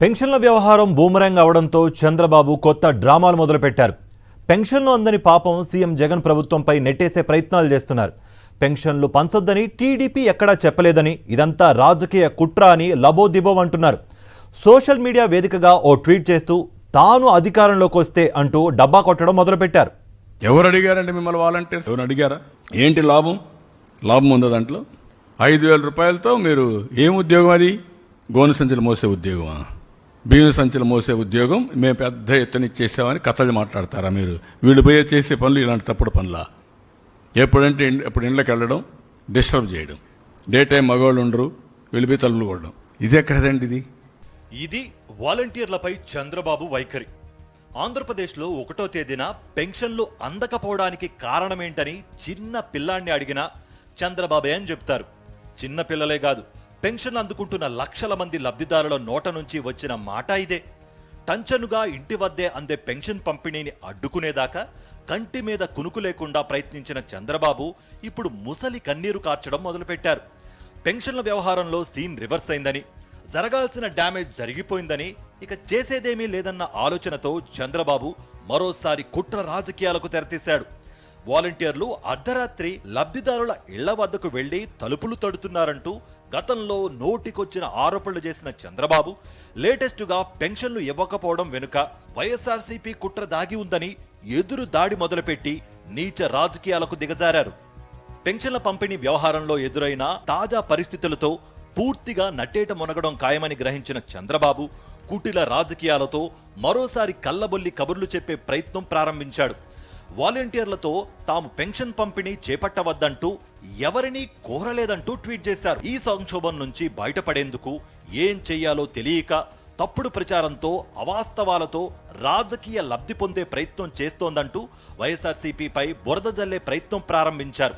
పెన్షన్ల వ్యవహారం బూమరాంగ్ అవడంతో చంద్రబాబు కొత్త డ్రామాలు మొదలుపెట్టారు. పెన్షన్లు అందని పాపం సీఎం జగన్ ప్రభుత్వంపై నెట్టేసే ప్రయత్నాలు చేస్తున్నారు. పెన్షన్లు పంచొద్దని టీడీపీ ఎక్కడా చెప్పలేదని, ఇదంతా రాజకీయ కుట్ర అని లబోదిబో అంటున్నారు. సోషల్ మీడియా వేదికగా ఓ ట్వీట్ చేస్తూ తాను అధికారంలోకి వస్తే అంటూ డబ్బా కొట్టడం మొదలుపెట్టారు. ఎవరు అడిగారండి మిమ్మల్ని? వాలంటీర్స్ ఎవరు అడిగారా? ఏంటి లాభం? లాభం ఉందా దాంట్లో? 5,000 రూపాయలతో మీరు ఏం ఉద్యోగం? అది గోను సంచులు మోసే ఉద్యోగమా? బియ్యం సంచులు మోసే ఉద్యోగం మేము పెద్ద ఎత్తున ఇచ్చేసామని కథలు మాట్లాడతారా మీరు? వీళ్ళు పోయే చేసే పనులు ఇలాంటి తప్పుడు పనులా? ఎప్పుడంటే ఎప్పుడు ఇళ్ళకి వెళ్ళడం, డిస్టర్బ్ చేయడం, డే టైం మగవాళ్ళు ఉండరు, వెళ్ళిపోయి తలుపులు కొట్టడం, ఇది ఎక్కడదండి? ఇది వాలంటీర్లపై చంద్రబాబు వైఖరి. ఆంధ్రప్రదేశ్లో 1వ తేదీన పెన్షన్లు అందకపోవడానికి కారణమేంటని చిన్న పిల్లాన్ని అడిగినా చంద్రబాబే అని చెప్తారు. చిన్న పిల్లలే కాదు, పెన్షన్ అందుకుంటున్న లక్షల మంది లబ్ధిదారుల నోట నుంచి వచ్చిన మాట ఇదే. టంచనుగా ఇంటి వద్దే అందే పెన్షన్ పంపిణీని అడ్డుకునేదాకా కంటి మీద కునుకు లేకుండా ప్రయత్నించిన చంద్రబాబు ఇప్పుడు ముసలి కన్నీరు కార్చడం మొదలుపెట్టారు. పెన్షన్ల వ్యవహారంలో సీన్ రివర్స్ అయిందని, జరగాల్సిన డ్యామేజ్ జరిగిపోయిందని, ఇక చేసేదేమీ లేదన్న ఆలోచనతో చంద్రబాబు మరోసారి కుట్ర రాజకీయాలకు తెరతీశాడు. వాలంటీర్లు అర్ధరాత్రి లబ్ధిదారుల ఇళ్ల వద్దకు వెళ్లి తలుపులు తడుతున్నారంటూ గతంలో నోటికొచ్చిన ఆరోపణలు చేసిన చంద్రబాబు లేటెస్టుగా పెన్షన్లు ఇవ్వకపోవడం వెనుక వైఎస్ఆర్సీపీ కుట్ర దాగి ఉందని ఎదురు దాడి మొదలుపెట్టి నీచ రాజకీయాలకు దిగజారారు. పెన్షన్ల పంపిణీ వ్యవహారంలో ఎదురైన తాజా పరిస్థితులతో పూర్తిగా నట్టేట మునగడం ఖాయమని గ్రహించిన చంద్రబాబు కుటిల రాజకీయాలతో మరోసారి కల్లబొల్లి కబుర్లు చెప్పే ప్రయత్నం ప్రారంభించాడు. వాలంటీర్లతో తాము పెన్షన్ పంపిణీ చేపట్టవద్దంటూ ఎవరినీ కోరలేదంటూ ట్వీట్ చేశారు. ఈ సంక్షోభం నుంచి బయటపడేందుకు ఏం చెయ్యాలో తెలియక తప్పుడు ప్రచారంతో, అవాస్తవాలతో రాజకీయ లబ్ధి పొందే ప్రయత్నం చేస్తోందంటూ వైఎస్ఆర్సీపీపై బురద జల్లే ప్రయత్నం ప్రారంభించారు.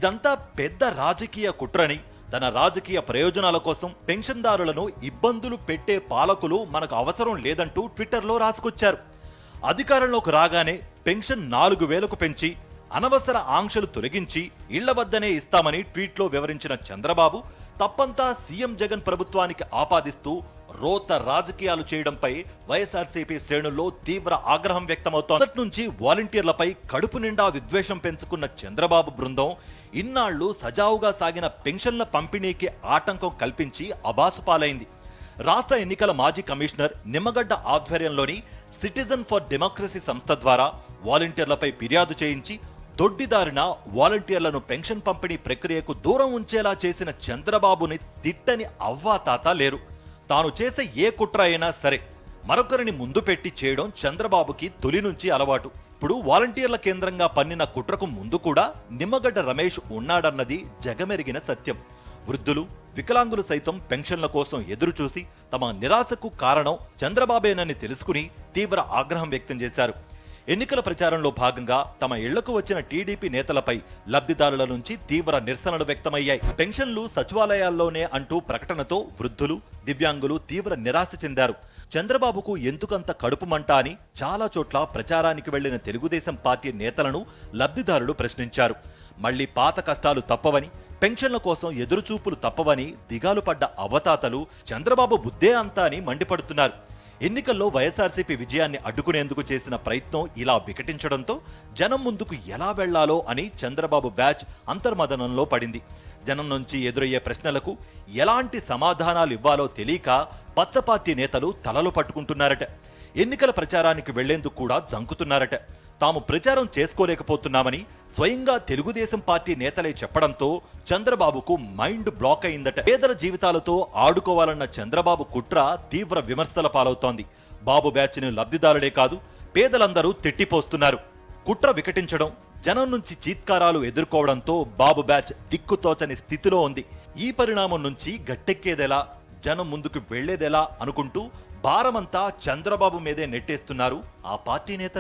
ఇదంతా పెద్ద రాజకీయ కుట్రని, తన రాజకీయ ప్రయోజనాల కోసం పెన్షన్దారులను ఇబ్బందులు పెట్టే పాలకులు మనకు అవసరం లేదంటూ ట్విట్టర్లో రాసుకొచ్చారు. అధికారంలోకి రాగానే పెన్షన్ 4,000కు పెంచి అనవసర ఆంక్షలు తొలగించి ఇళ్ల వద్దనే ఇస్తామని ట్వీట్లో వివరించిన చంద్రబాబు తప్పంతా సీఎం జగన్ ప్రభుత్వానికి ఆపాదిస్తూ రోత రాజకీయాలు చేయడంపై వైఎస్ఆర్సీపీ శ్రేణుల్లో తీవ్ర ఆగ్రహం వ్యక్తమవుతోంది. మొదటి నుంచి వాలంటీర్లపై కడుపు నిండా విద్వేషం పెంచుకున్న చంద్రబాబు బృందం ఇన్నాళ్లు సజావుగా సాగిన పెన్షన్ల పంపిణీకి ఆటంకం కల్పించి అబాసుపాలైంది. రాష్ట్ర ఎన్నికల మాజీ కమిషనర్ నిమ్మగడ్డ ఆధ్వర్యంలోని సిటిజన్ ఫర్ డెమోక్రసీ సంస్థ ద్వారా వాలంటీర్లపై ఫిర్యాదు చేయించి దొడ్డిదారిన వాలంటీర్లను పెన్షన్ పంపిణీ ప్రక్రియకు దూరం ఉంచేలా చేసిన చంద్రబాబుని తిట్టని అవ్వాతాత లేరు. తాను చేసే ఏ కుట్ర అయినా సరే మరొకరిని ముందు పెట్టి చేయడం చంద్రబాబుకి తొలి నుంచి అలవాటు. ఇప్పుడు వాలంటీర్ల కేంద్రంగా పన్నిన కుట్రకు ముందు కూడా నిమ్మగడ్డ రమేష్ ఉన్నాడన్నది జగమెరిగిన సత్యం. వృద్ధులు, వికలాంగులు సైతం పెన్షన్ల కోసం ఎదురు చూసి తమ నిరాశకు కారణం చంద్రబాబేనని తెలుసుకుని తీవ్ర ఆగ్రహం వ్యక్తం చేశారు. ఎన్నికల ప్రచారంలో భాగంగా తమ ఇళ్లకు వచ్చిన టీడీపీ నేతలపై లబ్ధిదారుల నుంచి తీవ్ర నిరసనలు వ్యక్తమయ్యాయి. పెన్షన్లు సచివాలయాల్లోనే అంటూ ప్రకటనతో వృద్ధులు, దివ్యాంగులు తీవ్ర నిరాశ చెందారు. చంద్రబాబుకు ఎందుకంత కడుపు మంట అని చాలా చోట్ల ప్రచారానికి వెళ్లిన తెలుగుదేశం పార్టీ నేతలను లబ్ధిదారులు ప్రశ్నించారు. మళ్లీ పాత కష్టాలు తప్పవని, పెన్షన్ల కోసం ఎదురుచూపులు తప్పవని దిగాలు పడ్డ అవతాతలు చంద్రబాబు బుద్దే అంతా అని మండిపడుతున్నారు. ఎన్నికల్లో వైఎస్ఆర్సీపీ విజయాన్ని అడ్డుకునేందుకు చేసిన ప్రయత్నం ఇలా వికటించడంతో జనం ముందుకు ఎలా వెళ్లాలో అని చంద్రబాబు బ్యాచ్ అంతర్మదనంలో పడింది. జనం నుంచి ఎదురయ్యే ప్రశ్నలకు ఎలాంటి సమాధానాలు ఇవ్వాలో తెలియక పచ్చపార్టీ నేతలు తలలు పట్టుకుంటున్నారట. ఎన్నికల ప్రచారానికి వెళ్లేందుకు కూడా జంకుతున్నారట. తాము ప్రచారం చేసుకోలేకపోతున్నామని స్వయంగా తెలుగుదేశం పార్టీ నేతలే చెప్పడంతో చంద్రబాబుకు మైండ్ బ్లాక్ అయిందట. పేదల జీవితాలతో ఆడుకోవాలన్న చంద్రబాబు కుట్ర తీవ్ర విమర్శల పాలవుతోంది. బాబు బ్యాచ్ను లబ్ధిదారులే కాదు, పేదలందరూ తిట్టిపోస్తున్నారు. కుట్ర వికటించడం, జనం నుంచి చీత్కారాలు ఎదుర్కోవడంతో బాబు బ్యాచ్ దిక్కుతోచని స్థితిలో ఉంది. ఈ పరిణామం నుంచి గట్టెక్కేదెలా, జనం ముందుకు వెళ్లేదెలా అనుకుంటూ భారమంతా చంద్రబాబు మీదే నెట్టేస్తున్నారు ఆ పార్టీ నేతలు.